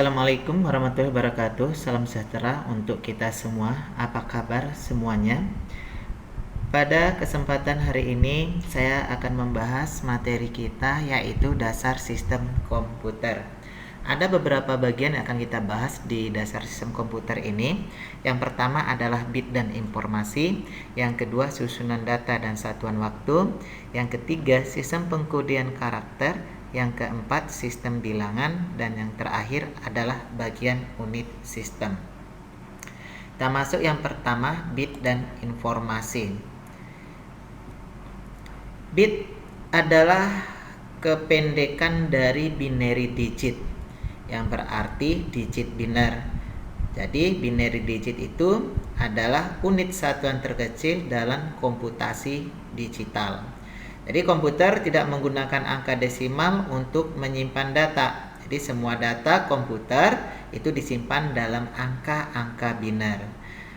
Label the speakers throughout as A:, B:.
A: Assalamualaikum warahmatullahi wabarakatuh. Salam sejahtera untuk kita semua. Apa kabar semuanya? Pada kesempatan hari ini saya akan membahas materi kita, yaitu dasar sistem komputer. Ada beberapa bagian yang akan kita bahas di dasar sistem komputer ini. Yang pertama adalah bit dan informasi, yang kedua susunan data dan satuan waktu, yang ketiga sistem pengkodean karakter, yang keempat sistem bilangan, dan yang terakhir adalah bagian unit sistem. Kita masuk yang pertama, bit dan informasi. Bit adalah kependekan dari binary digit, yang berarti digit biner. Jadi binary digit itu adalah unit satuan terkecil dalam komputasi digital. Jadi komputer tidak menggunakan angka desimal untuk menyimpan data. Jadi semua data komputer itu disimpan dalam angka-angka biner.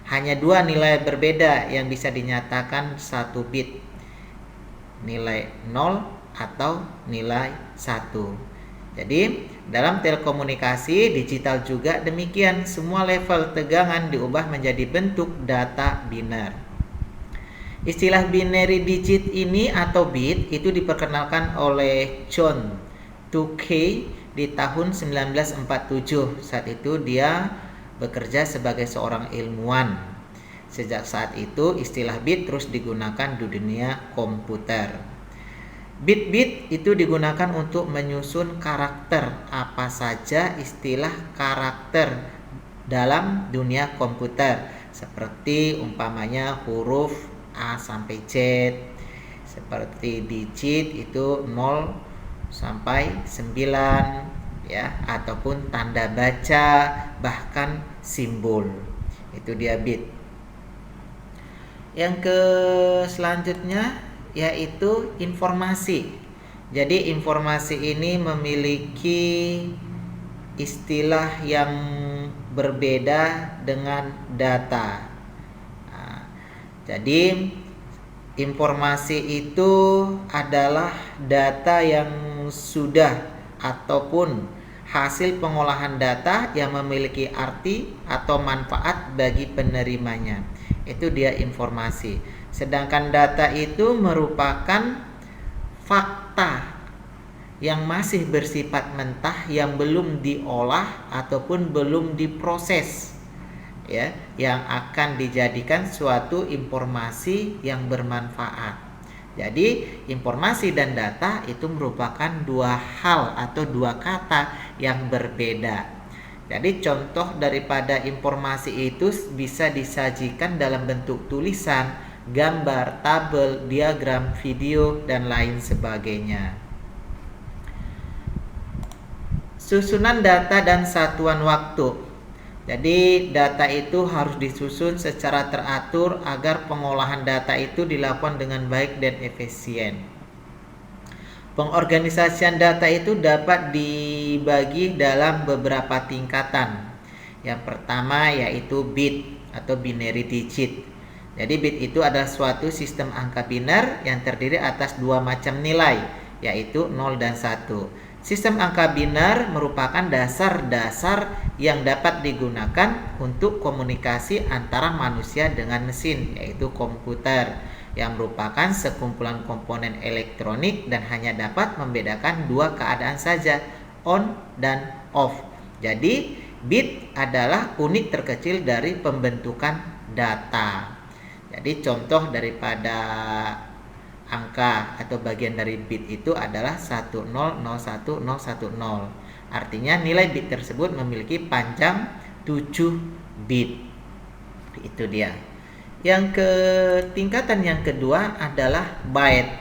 A: Hanya dua nilai berbeda yang bisa dinyatakan satu bit. Nilai 0 atau nilai 1. Jadi dalam telekomunikasi digital juga demikian. Semua level tegangan diubah menjadi bentuk data biner. Istilah binary digit ini atau bit itu diperkenalkan oleh John Tukey di tahun 1947. Saat itu dia bekerja sebagai seorang ilmuwan. Sejak saat itu istilah bit terus digunakan di dunia komputer. Bit-bit itu digunakan untuk menyusun karakter. Apa saja istilah karakter dalam dunia komputer, seperti umpamanya huruf A sampai Z, seperti digit itu 0 sampai 9 ya, ataupun tanda baca, bahkan simbol. Itu dia bit. Yang selanjutnya yaitu informasi. Jadi informasi ini memiliki istilah yang berbeda dengan data. Jadi informasi itu adalah data yang sudah ataupun hasil pengolahan data yang memiliki arti atau manfaat bagi penerimanya. Itu dia informasi. Sedangkan data itu merupakan fakta yang masih bersifat mentah, yang belum diolah ataupun belum diproses, ya, yang akan dijadikan suatu informasi yang bermanfaat. Jadi informasi dan data itu merupakan dua hal atau dua kata yang berbeda. Jadi contoh daripada informasi itu bisa disajikan dalam bentuk tulisan, gambar, tabel, diagram, video, dan lain sebagainya. Susunan data dan satuan waktu. Jadi data itu harus disusun secara teratur agar pengolahan data itu dilakukan dengan baik dan efisien. Pengorganisasian data itu dapat dibagi dalam beberapa tingkatan. Yang pertama yaitu bit atau binary digit. Jadi bit itu adalah suatu sistem angka biner yang terdiri atas dua macam nilai, yaitu 0 dan 1. Sistem angka biner merupakan dasar-dasar yang dapat digunakan untuk komunikasi antara manusia dengan mesin, yaitu komputer, yang merupakan sekumpulan komponen elektronik dan hanya dapat membedakan dua keadaan saja, on dan off. Jadi bit adalah unit terkecil dari pembentukan data. Jadi contoh daripada angka atau bagian dari bit itu adalah 10011010. Artinya nilai bit tersebut memiliki panjang 7 bit. Itu dia. Yang tingkatan yang kedua adalah byte.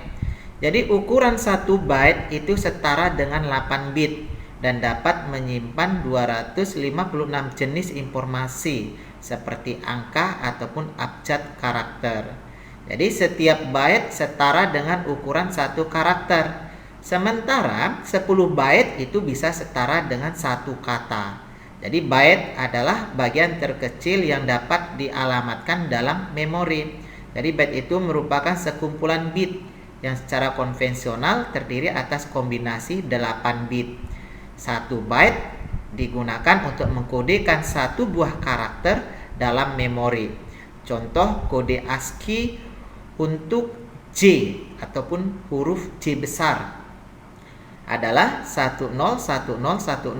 A: Jadi ukuran 1 byte itu setara dengan 8 bit dan dapat menyimpan 256 jenis informasi seperti angka ataupun abjad karakter. Jadi setiap byte setara dengan ukuran 1 karakter. Sementara 10 byte itu bisa setara dengan 1 kata. Jadi byte adalah bagian terkecil yang dapat dialamatkan dalam memori. Jadi byte itu merupakan sekumpulan bit yang secara konvensional terdiri atas kombinasi 8 bit. 1 byte digunakan untuk mengkodekan satu buah karakter dalam memori. Contoh kode ASCII untuk J ataupun huruf J besar adalah 10101010.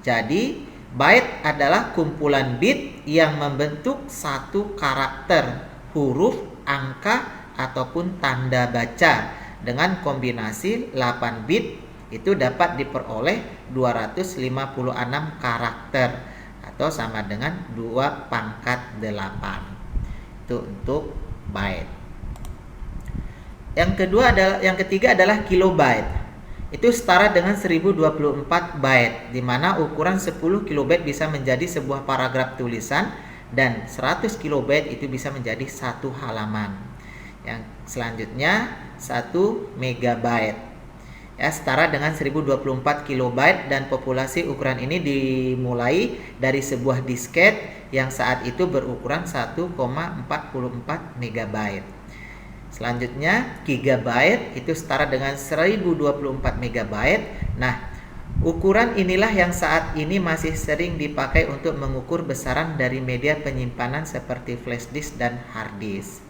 A: Jadi byte adalah kumpulan bit yang membentuk satu karakter, huruf, angka ataupun tanda baca. Dengan kombinasi 8 bit itu dapat diperoleh 256 karakter atau sama dengan 2 pangkat 8. Itu untuk byte. Yang ketiga adalah kilobyte. Itu setara dengan 1024 byte, di mana ukuran 10 kilobyte bisa menjadi sebuah paragraf tulisan dan 100 kilobyte itu bisa menjadi satu halaman. Yang selanjutnya 1 megabyte. Ya, setara dengan 1024 kilobyte dan populasi ukuran ini dimulai dari sebuah disket yang saat itu berukuran 1,44 megabyte. Selanjutnya gigabyte itu setara dengan 1024 megabyte. Nah, ukuran inilah yang saat ini masih sering dipakai untuk mengukur besaran dari media penyimpanan seperti flash disk dan hard disk.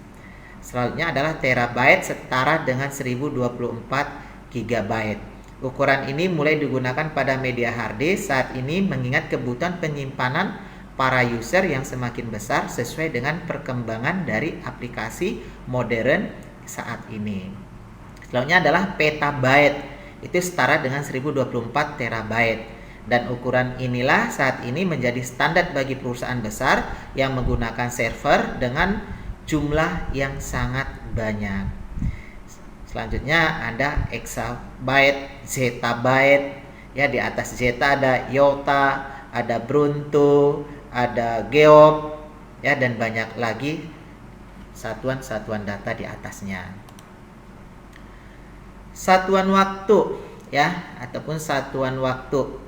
A: Selanjutnya adalah terabyte setara dengan 1024 gigabyte. Ukuran ini mulai digunakan pada media hard disk saat ini mengingat kebutuhan penyimpanan para user yang semakin besar sesuai dengan perkembangan dari aplikasi modern saat ini. Selanjutnya adalah petabyte, itu setara dengan 1024 terabyte. Dan ukuran inilah saat ini menjadi standar bagi perusahaan besar yang menggunakan server dengan jumlah yang sangat banyak. Selanjutnya ada exabyte, zettabyte. Ya, di atas zeta ada iota, ada brunto, ada geop, ya, dan banyak lagi satuan-satuan data di atasnya. Satuan waktu, ya, ataupun satuan waktu.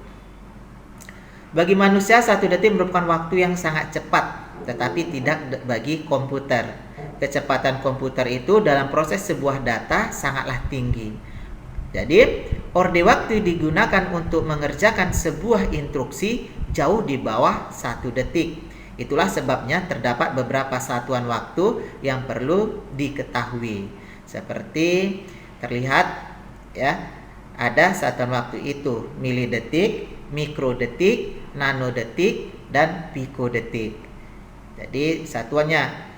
A: Bagi manusia 1 detik merupakan waktu yang sangat cepat, tetapi tidak bagi komputer. Kecepatan komputer itu dalam proses sebuah data sangatlah tinggi. Jadi, orde waktu digunakan untuk mengerjakan sebuah instruksi jauh di bawah 1 detik. Itulah sebabnya terdapat beberapa satuan waktu yang perlu diketahui. Seperti terlihat, ya, ada satuan waktu itu milidetik, mikrodetik, nanodetik, dan pikodetik. Jadi satuannya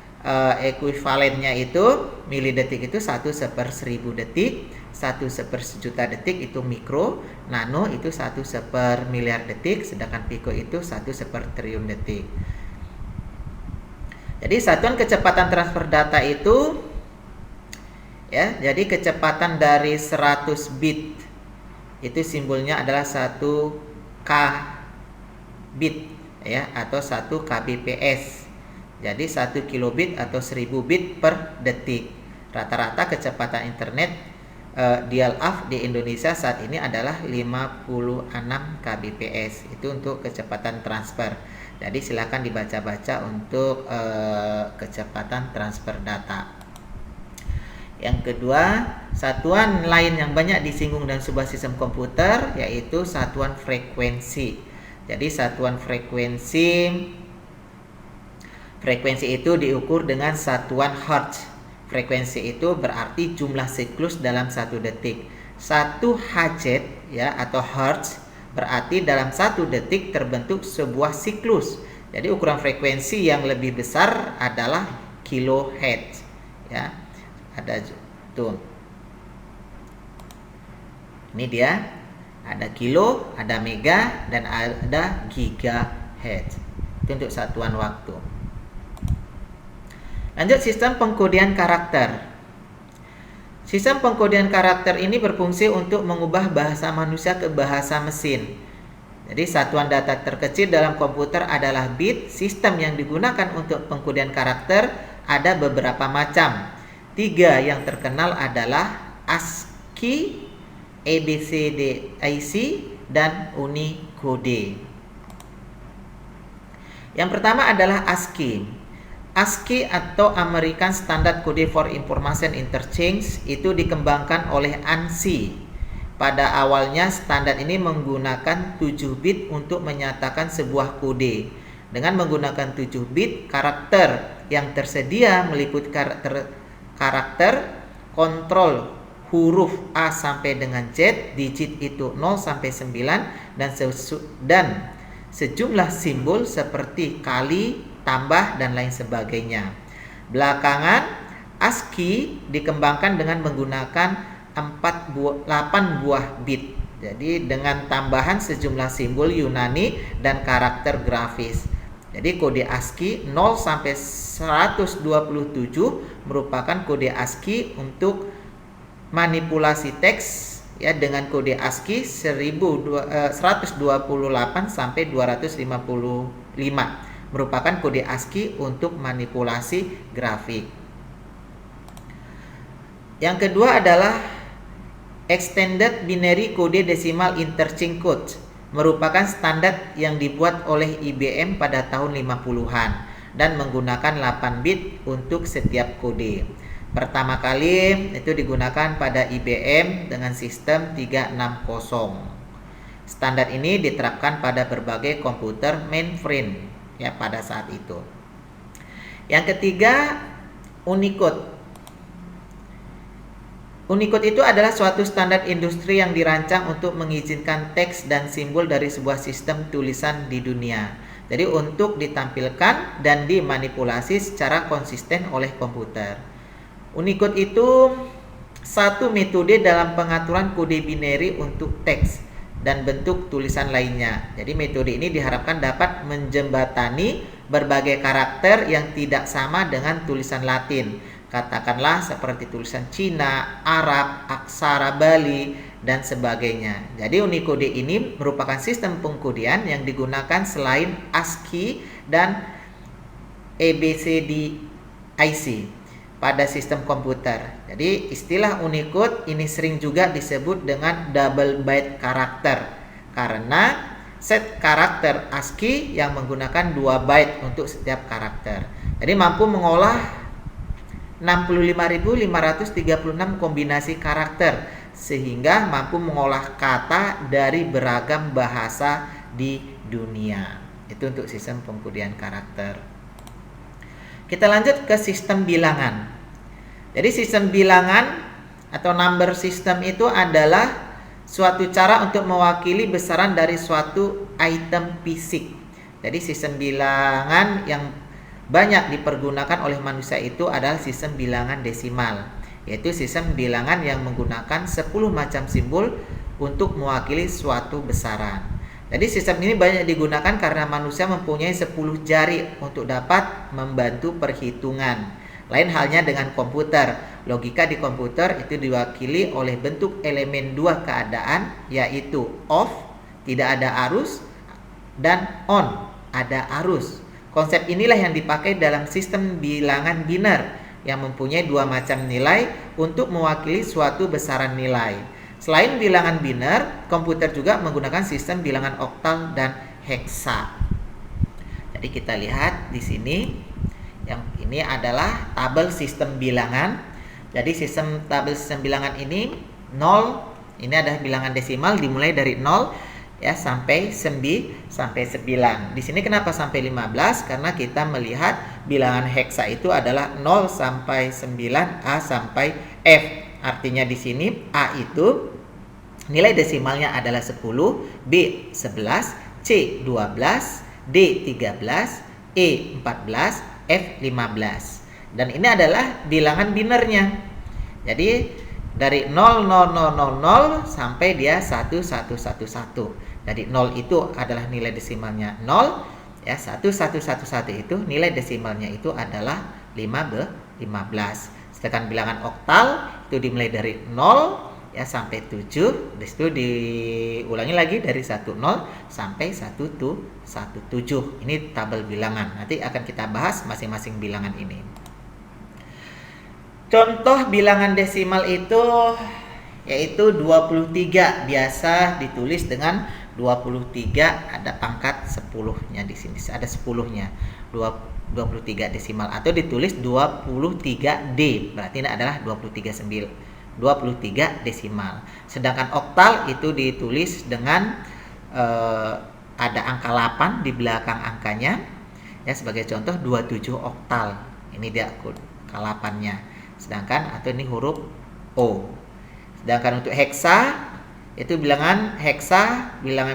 A: ekuivalennya itu milidetik itu 1/1000 detik, 1/1000.000 detik itu mikro, nano itu 1/1000.000.000 detik, sedangkan piko itu 1/1000.000.000 detik. Jadi satuan kecepatan transfer data itu, ya, jadi kecepatan dari 100 bit itu simbolnya adalah 1 K bit, ya, atau 1 kbps. Jadi 1 kilobit atau 1000 bit per detik. Rata-rata kecepatan internet dial-up di Indonesia saat ini adalah 56 kbps. Itu untuk kecepatan transfer. Jadi silakan dibaca-baca untuk kecepatan transfer data. Yang kedua, satuan lain yang banyak disinggung dalam sebuah sistem komputer yaitu satuan frekuensi. Jadi satuan frekuensi itu diukur dengan satuan hertz. Frekuensi itu berarti jumlah siklus dalam 1 detik. 1 Hz, ya, atau hertz berarti dalam 1 detik terbentuk sebuah siklus. Jadi ukuran frekuensi yang lebih besar adalah kilohertz, ya. Ada tuh. Ini dia. Ada kilo, ada mega, dan ada gigahertz. Itu untuk satuan waktu. Lanjut, sistem pengkodean karakter. Sistem pengkodean karakter ini berfungsi untuk mengubah bahasa manusia ke bahasa mesin. Jadi satuan data terkecil dalam komputer adalah bit. Sistem yang digunakan untuk pengkodean karakter ada beberapa macam. 3 yang terkenal adalah ASCII, ABCDIC, dan Unicode. Yang pertama adalah ASCII. ASCII atau American Standard Code for Information Interchange itu dikembangkan oleh ANSI pada awalnya standar ini menggunakan 7 bit untuk menyatakan sebuah kode. Dengan menggunakan 7 bit, karakter yang tersedia meliputi karakter kontrol huruf A sampai dengan Z, digit itu 0 sampai 9 dan sejumlah simbol seperti kali, tambah dan lain sebagainya. Belakangan ASCII dikembangkan dengan menggunakan 8 buah bit. Jadi dengan tambahan sejumlah simbol Yunani dan karakter grafis. Jadi kode ASCII 0 sampai 127 merupakan kode ASCII untuk manipulasi teks ya, dengan kode ASCII 128 sampai 255 merupakan kode ASCII untuk manipulasi grafik. Yang kedua adalah Extended Binary Code Decimal Interchange Code, merupakan standar yang dibuat oleh IBM pada tahun 50-an dan menggunakan 8 bit untuk setiap kode. Pertama kali itu digunakan pada IBM dengan sistem 360. Standar ini diterapkan pada berbagai komputer mainframe ya pada saat itu. Yang ketiga, Unicode. Unicode itu adalah suatu standar industri yang dirancang untuk mengizinkan teks dan simbol dari sebuah sistem tulisan di dunia. Jadi untuk ditampilkan dan dimanipulasi secara konsisten oleh komputer. Unicode itu satu metode dalam pengaturan kode binary untuk teks dan bentuk tulisan lainnya. Jadi metode ini diharapkan dapat menjembatani berbagai karakter yang tidak sama dengan tulisan Latin. Katakanlah seperti tulisan Cina, Arab, aksara Bali, dan sebagainya. Jadi Unicode ini merupakan sistem pengkodean yang digunakan selain ASCII dan ABCDIC pada sistem komputer. Jadi istilah Unicode ini sering juga disebut dengan double byte karakter karena set karakter ASCII yang menggunakan 2 byte untuk setiap karakter. Jadi mampu mengolah 65.536 kombinasi karakter sehingga mampu mengolah kata dari beragam bahasa di dunia. Itu untuk sistem pengkodean karakter. Kita lanjut ke sistem bilangan. Jadi sistem bilangan atau number system itu adalah suatu cara untuk mewakili besaran dari suatu item fisik. Jadi sistem bilangan yang banyak dipergunakan oleh manusia itu adalah sistem bilangan desimal, yaitu sistem bilangan yang menggunakan 10 macam simbol untuk mewakili suatu besaran. Jadi sistem ini banyak digunakan karena manusia mempunyai 10 jari untuk dapat membantu perhitungan. Lain halnya dengan komputer. Logika di komputer itu diwakili oleh bentuk elemen 2 keadaan, yaitu off, tidak ada arus, dan on, ada arus. Konsep inilah yang dipakai dalam sistem bilangan biner yang mempunyai 2 macam nilai untuk mewakili suatu besaran nilai. Selain bilangan biner, komputer juga menggunakan sistem bilangan oktal dan heksa. Jadi kita lihat di sini, yang ini adalah tabel sistem bilangan. Jadi tabel sistem bilangan ini 0, ini adalah bilangan desimal dimulai dari 0 ya sampai 9. Di sini kenapa sampai 15? Karena kita melihat bilangan heksa itu adalah 0 sampai 9, A sampai F. Artinya di sini A itu nilai desimalnya adalah 10, B 11, C 12, D 13, E 14, F 15. Dan ini adalah bilangan binernya. Jadi dari 0,0000 sampai dia 1111. Jadi 0 itu adalah nilai desimalnya 0, ya 1111 itu nilai desimalnya itu adalah 15. Sedangkan bilangan oktal itu dimulai dari 0 ya sampai 7, di situ diulangi lagi dari 10 sampai 17. Ini tabel bilangan. Nanti akan kita bahas masing-masing bilangan ini. Contoh bilangan desimal itu yaitu 23, biasa ditulis dengan 23 ada pangkat 10-nya di sini, ada 10-nya. 23 desimal atau ditulis 23D. Berarti ini adalah 23 23 desimal. Sedangkan oktal itu ditulis dengan ada angka 8 di belakang angkanya. Ya, sebagai contoh 27 oktal. Ini dia angka 8-nya. Sedangkan atau ini huruf O. Sedangkan untuk heksa itu bilangan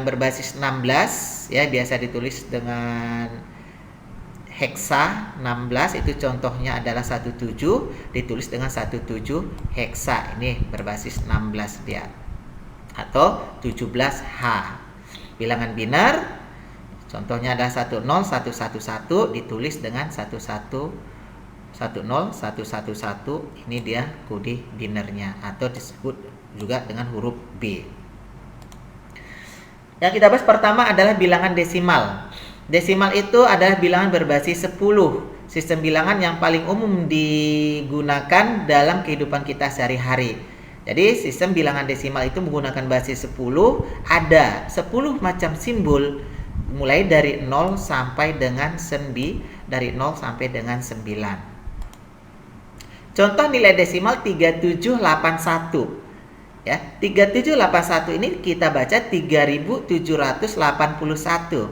A: berbasis 16 ya, biasa ditulis dengan heksa 16. Itu contohnya adalah 17 ditulis dengan 17 heksa. Ini berbasis 16 dia. Atau 17H. Bilangan biner contohnya adalah 10 111 ditulis dengan 11 10 111. Ini dia kode binernya atau disebut juga dengan huruf B. Yang kita bahas pertama adalah bilangan desimal. Desimal itu adalah bilangan berbasis 10. Sistem bilangan yang paling umum digunakan dalam kehidupan kita sehari-hari. Jadi sistem bilangan desimal itu menggunakan basis 10. Ada 10 macam simbol mulai dari 0 sampai dengan 9. Contoh nilai desimal 3781. Ya, 3781 ini kita baca 3781.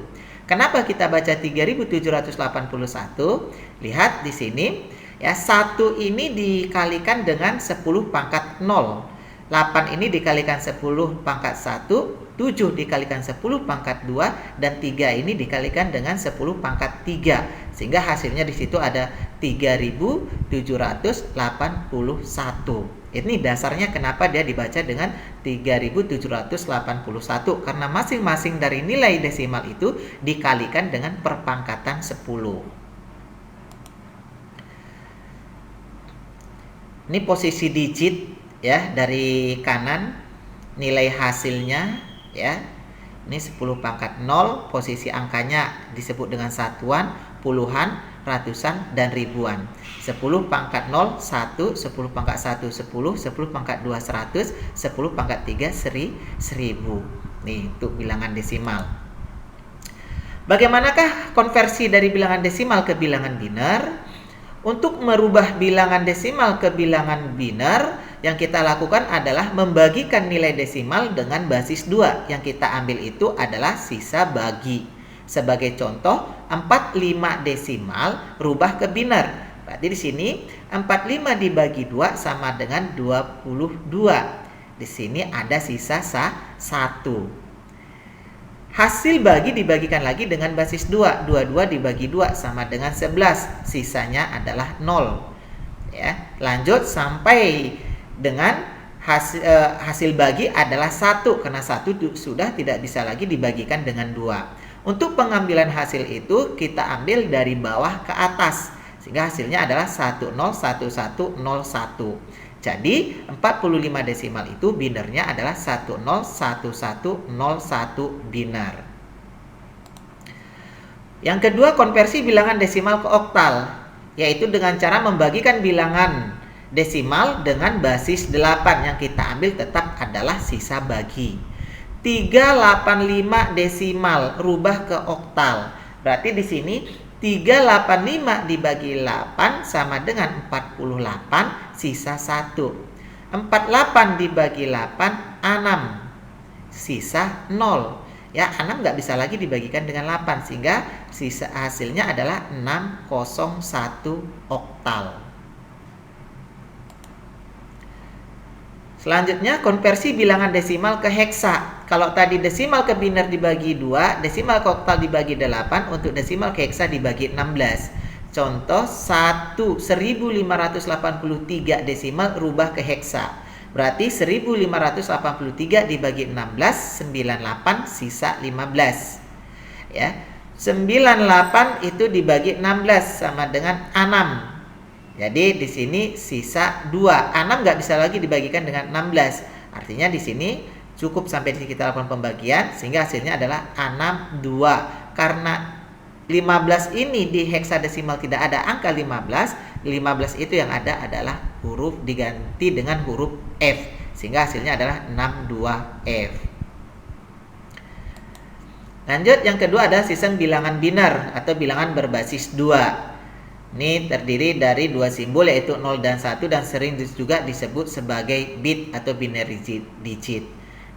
A: Kenapa kita baca 3781? Lihat di sini ya, 1 ini dikalikan dengan 10 pangkat 0. 8 ini dikalikan 10 pangkat 1, 7 dikalikan 10 pangkat 2, dan 3 ini dikalikan dengan 10 pangkat 3. Sehingga hasilnya di situ ada 3781. Ini dasarnya kenapa dia dibaca dengan 3781, karena masing-masing dari nilai desimal itu dikalikan dengan perpangkatan 10. Ini posisi digit ya, dari kanan nilai hasilnya ya. Ini 10 pangkat 0, posisi angkanya disebut dengan satuan, puluhan, ratusan, dan ribuan. 10 pangkat 0 1, 10 pangkat 1 10, 10 pangkat 2 100, 10 pangkat 3 1000. Nih untuk bilangan desimal. Bagaimanakah konversi dari bilangan desimal ke bilangan biner? Untuk merubah bilangan desimal ke bilangan biner, yang kita lakukan adalah membagikan nilai desimal dengan basis 2. Yang kita ambil itu adalah sisa bagi. Sebagai contoh, 45 desimal rubah ke biner. Berarti di sini 45 dibagi 2 sama dengan 22. Di sini ada sisa 1. Hasil bagi dibagikan lagi dengan basis 2. 22 dibagi 2 sama dengan 11. Sisanya adalah 0. Ya, lanjut sampai dengan hasil bagi adalah 1. Karena 1 sudah tidak bisa lagi dibagikan dengan 2. Untuk pengambilan hasil itu kita ambil dari bawah ke atas. Sehingga hasilnya adalah 101101. Jadi 45 desimal itu binernya adalah 101101 biner. Yang kedua, konversi bilangan desimal ke oktal, yaitu dengan cara membagikan bilangan desimal dengan basis 8. Yang kita ambil tetap adalah sisa bagi. 385 desimal rubah ke oktal. Berarti di sini 385 dibagi 8 sama dengan 48, sisa 1. 48 dibagi 8, 6. Sisa 0. Ya, 6 nggak bisa lagi dibagikan dengan 8, sehingga sisa hasilnya adalah 601 oktal. Selanjutnya, konversi bilangan desimal ke heksa. Kalau tadi desimal ke biner dibagi 2, desimal ke oktal dibagi 8, untuk desimal ke heksa dibagi 16. Contoh 1583 desimal rubah ke heksa. Berarti 1583 dibagi 16, 98, sisa 15. Ya, 98 itu dibagi 16 sama dengan 6. Jadi di sini sisa 2. 6 nggak bisa lagi dibagikan dengan 16. Artinya di sini cukup sampai di sini kita lakukan pembagian, sehingga hasilnya adalah 62. Karena 15 ini di heksadesimal tidak ada angka 15. 15 itu yang ada adalah huruf diganti dengan huruf F, sehingga hasilnya adalah 62F. Lanjut, yang kedua adalah sistem bilangan biner atau bilangan berbasis 2. Ini terdiri dari dua simbol yaitu 0 dan 1 dan sering juga disebut sebagai bit atau binary digit.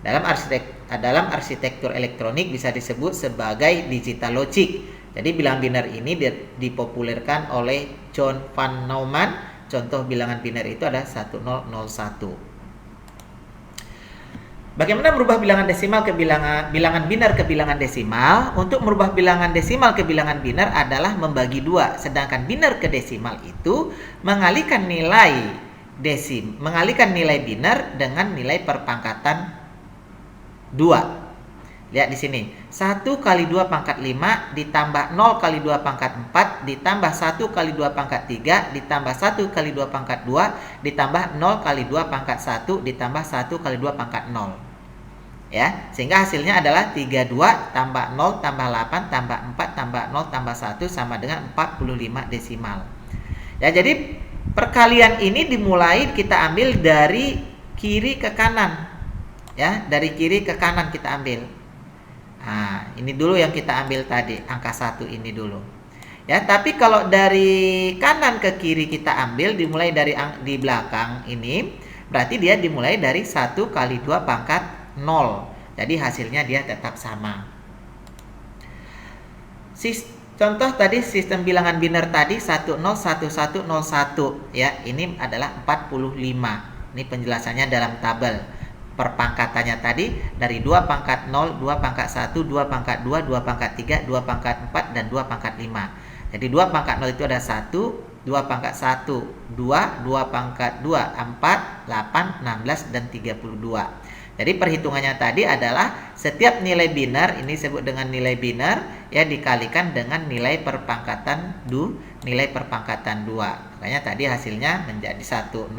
A: Dalam arsitektur elektronik bisa disebut sebagai digital logic. Jadi bilangan biner ini dipopulerkan oleh John von Neumann. Contoh bilangan biner itu ada 1001. Bagaimana merubah bilangan desimal ke bilangan biner ke bilangan desimal? Untuk merubah bilangan desimal ke bilangan biner adalah membagi dua. Sedangkan biner ke desimal itu mengalihkan nilai biner dengan nilai perpangkatan 2. Lihat di sini. 1 kali 2 pangkat 5 ditambah 0 kali 2 pangkat 4 ditambah 1 kali 2 pangkat 3 ditambah 1 kali 2 pangkat 2 ditambah 0 kali 2 pangkat 1 ditambah 1 kali 2 pangkat 0. Ya, sehingga hasilnya adalah 32 tambah 0 tambah 8 tambah 4 tambah 0 tambah 1 sama dengan 45 desimal. Ya, jadi perkalian ini dimulai kita ambil dari kiri ke kanan. Ya, dari kiri ke kanan kita ambil. Nah, ini dulu yang kita ambil tadi, angka 1 ini dulu. Ya, tapi kalau dari kanan ke kiri kita ambil dimulai dari di belakang ini, berarti dia dimulai dari 1 kali 2 pangkat 0. Jadi hasilnya dia tetap sama. Contoh tadi sistem bilangan biner tadi 101101 ya, ini adalah 45. Ini penjelasannya dalam tabel. Perpangkatannya tadi dari 2 pangkat 0, 2 pangkat 1, 2 pangkat 2, 2 pangkat 3, 2 pangkat 4 dan 2 pangkat 5. Jadi 2 pangkat 0 itu ada 1, 2 pangkat 1 2, 2 pangkat 2 4, 8, 16 dan 32. Jadi perhitungannya tadi adalah setiap nilai biner, ini disebut dengan nilai biner, ya dikalikan dengan nilai perpangkatan 2. Makanya tadi hasilnya menjadi 101101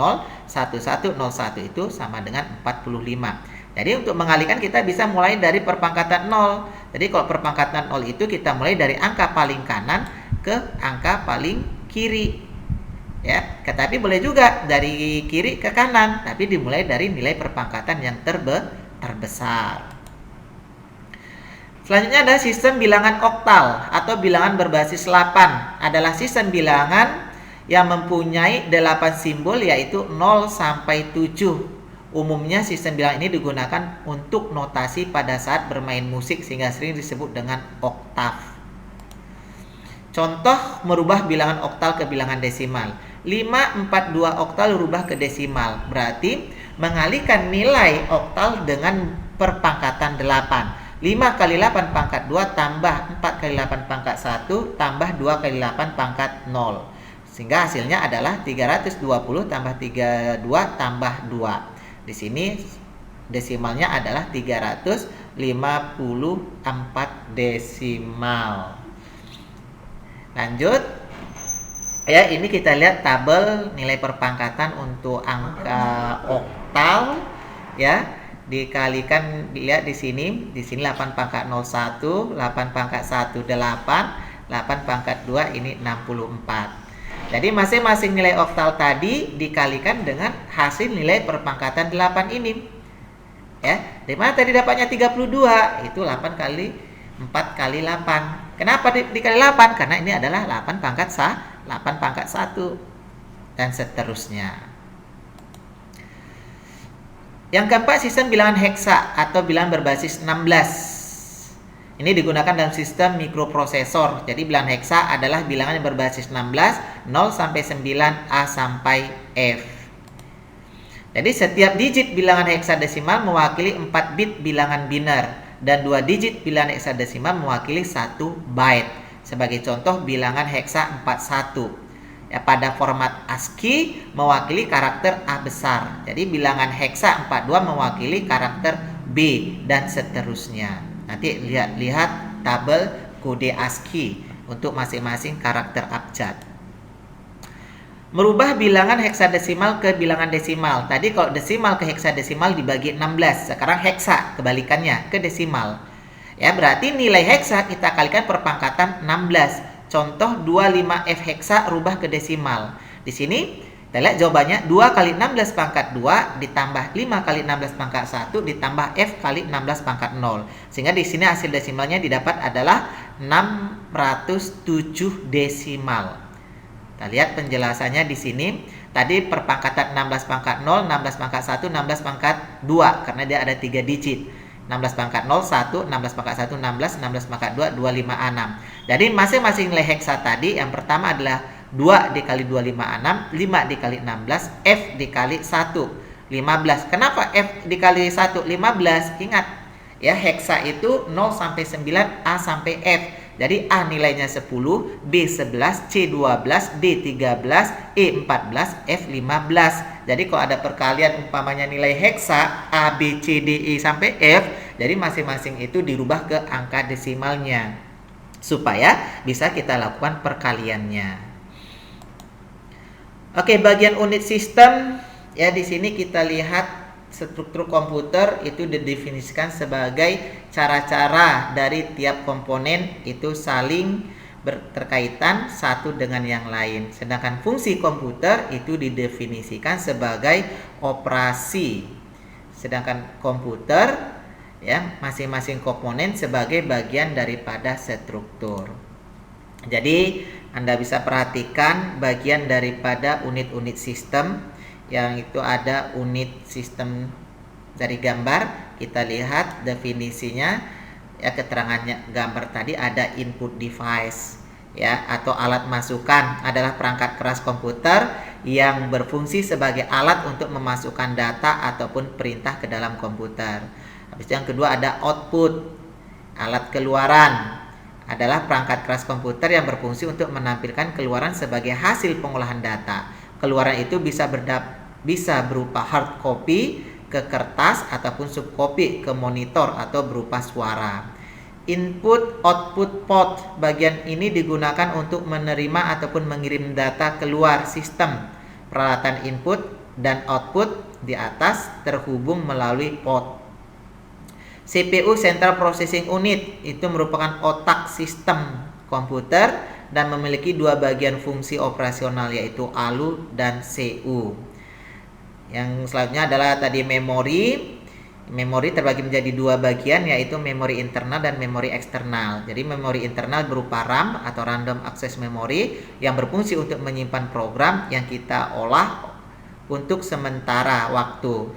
A: itu sama dengan 45. Jadi untuk mengalihkan kita bisa mulai dari perpangkatan 0. Jadi kalau perpangkatan 0 itu kita mulai dari angka paling kanan ke angka paling kiri. Ya, tetapi boleh juga dari kiri ke kanan, tapi dimulai dari nilai perpangkatan yang terbesar. Selanjutnya ada sistem bilangan oktal atau bilangan berbasis 8. Adalah sistem bilangan yang mempunyai 8 simbol yaitu 0 sampai 7. Umumnya sistem bilangan ini digunakan untuk notasi pada saat bermain musik sehingga sering disebut dengan oktav. Contoh merubah bilangan oktal ke bilangan desimal. 542 oktal rubah ke desimal. Berarti mengalihkan nilai oktal dengan perpangkatan 8. 5 kali 8 pangkat 2 tambah 4 kali 8 pangkat 1 tambah 2 kali 8 pangkat 0. Sehingga hasilnya adalah 320 tambah 32 tambah 2. Di sini desimalnya adalah 354 desimal. Lanjut. Ya, ini kita lihat tabel nilai perpangkatan untuk angka oktal ya. Dikalikan, lihat di sini 8 pangkat 01, 8 pangkat 1 8, 8 pangkat 2 ini 64. Jadi masing-masing nilai oktal tadi dikalikan dengan hasil nilai perpangkatan 8 ini. Ya, di mana tadi dapatnya 32? Itu 8 kali 4 kali 8. Kenapa dikali 8? Karena ini adalah 8 pangkat 1 dan seterusnya. Yang keempat, sistem bilangan heksa atau bilangan berbasis 16. Ini digunakan dalam sistem mikroprosesor. Jadi bilangan heksa adalah bilangan yang berbasis 16, 0 sampai 9, A sampai F. Jadi setiap digit bilangan heksadesimal mewakili 4 bit bilangan biner dan 2 digit bilangan heksadesimal mewakili 1 byte. Sebagai contoh bilangan heksa 41. Ya, pada format ASCII mewakili karakter A besar. Jadi bilangan heksa 42 mewakili karakter B dan seterusnya. Nanti lihat tabel kode ASCII untuk masing-masing karakter abjad. Merubah bilangan heksadesimal ke bilangan desimal. Tadi kalau desimal ke heksadesimal dibagi 16. Sekarang heksa kebalikannya ke desimal. Ya, berarti nilai heksa kita kalikan perpangkatan 16. Contoh 25F heksa rubah ke desimal. Di sini kita lihat jawabannya 2 kali 16 pangkat 2 ditambah 5 kali 16 pangkat 1 ditambah F kali 16 pangkat 0. Sehingga di sini hasil desimalnya didapat adalah 607 desimal. Kita lihat penjelasannya di sini. Tadi perpangkatan 16 pangkat 0, 16 pangkat 1, 16 pangkat 2 karena dia ada 3 digit. 16 pangkat 0, 1, 16 pangkat 1, 16, 16 pangkat 2, 256. Jadi masing-masing nilai heksa tadi yang pertama adalah 2 dikali 256, 5 dikali 16, F dikali 1, 15. Kenapa F dikali 1, 15? Ingat, ya heksa itu 0 sampai 9, A sampai F. Jadi A nilainya 10, B 11, C 12, D 13, E 14, F 15. Jadi kalau ada perkalian umpamanya nilai heksa A, B, C, D, E sampai F, jadi masing-masing itu dirubah ke angka desimalnya supaya bisa kita lakukan perkaliannya. Oke, bagian unit sistem ya di sini kita lihat struktur komputer itu didefinisikan sebagai cara-cara dari tiap komponen itu saling berterkaitan satu dengan yang lain. Sedangkan fungsi komputer itu didefinisikan sebagai operasi. Sedangkan komputer ya masing-masing komponen sebagai bagian daripada struktur. Jadi Anda bisa perhatikan bagian daripada unit-unit sistem yang itu ada unit sistem dari gambar. Kita lihat definisinya ya, keterangannya gambar tadi ada input device ya atau alat masukan adalah perangkat keras komputer yang berfungsi sebagai alat untuk memasukkan data ataupun perintah ke dalam komputer. Habis itu yang kedua ada output, alat keluaran adalah perangkat keras komputer yang berfungsi untuk menampilkan keluaran sebagai hasil pengolahan data. Keluaran itu bisa berupa hard copy ke kertas ataupun soft copy ke monitor atau berupa suara. Input output port bagian ini digunakan untuk menerima ataupun mengirim data keluar sistem. Peralatan input dan output di atas terhubung melalui port. CPU Central Processing Unit itu merupakan otak sistem komputer dan memiliki dua bagian fungsi operasional yaitu ALU dan CU. Yang selanjutnya adalah tadi memori. Memori terbagi menjadi dua bagian yaitu memori internal dan memori eksternal. Jadi memori internal berupa RAM atau Random Access Memory yang berfungsi untuk menyimpan program yang kita olah untuk sementara waktu.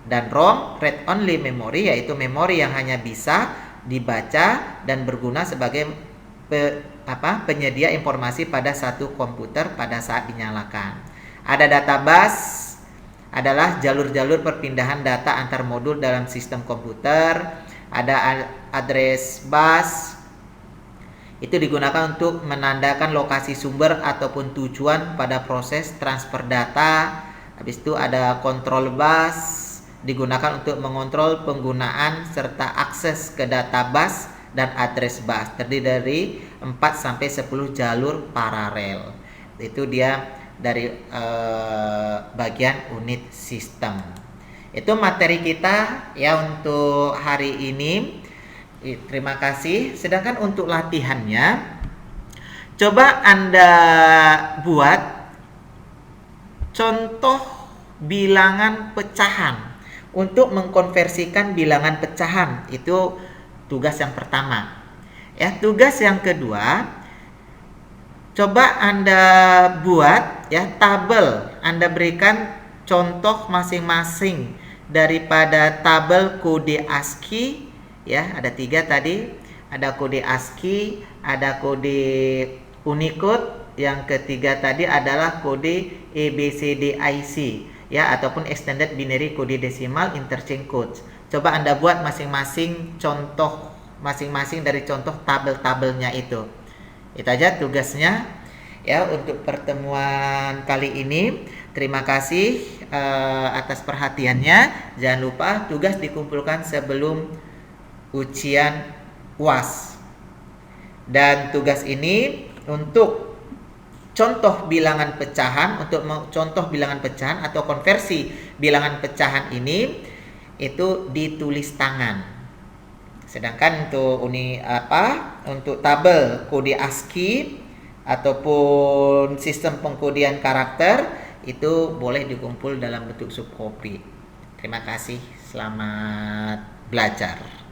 A: Dan ROM, Read Only Memory, yaitu memori yang hanya bisa dibaca dan berguna sebagai penyedia informasi pada satu komputer pada saat dinyalakan. Ada database adalah jalur-jalur perpindahan data antar modul dalam sistem komputer. Ada address bus, itu digunakan untuk menandakan lokasi sumber ataupun tujuan pada proses transfer data. Habis itu ada control bus, digunakan untuk mengontrol penggunaan serta akses ke database. Dan address bus terdiri dari 4 sampai 10 jalur paralel. Itu dia dari bagian unit sistem. Itu materi kita ya untuk hari ini. Terima kasih. Sedangkan untuk latihannya, coba Anda buat contoh bilangan pecahan untuk mengkonversikan bilangan pecahan. Itu tugas yang pertama. Ya, tugas yang kedua, coba Anda buat ya tabel. Anda berikan contoh masing-masing daripada tabel kode ASCII ya, ada 3 tadi. Ada kode ASCII, ada kode Unicode, yang ketiga tadi adalah kode ABCDIC ya ataupun Extended Binary Code Decimal Interchange Codes. Coba Anda buat masing-masing contoh dari contoh tabel-tabelnya itu. Itu aja tugasnya ya untuk pertemuan kali ini. Terima kasih atas perhatiannya. Jangan lupa tugas dikumpulkan sebelum ujian UAS. Dan tugas ini untuk contoh bilangan pecahan, contoh bilangan pecahan atau konversi bilangan pecahan ini itu ditulis tangan. Sedangkan untuk tabel kode ASCII ataupun sistem pengkodean karakter itu boleh dikumpul dalam bentuk subcopy. Terima kasih, selamat belajar.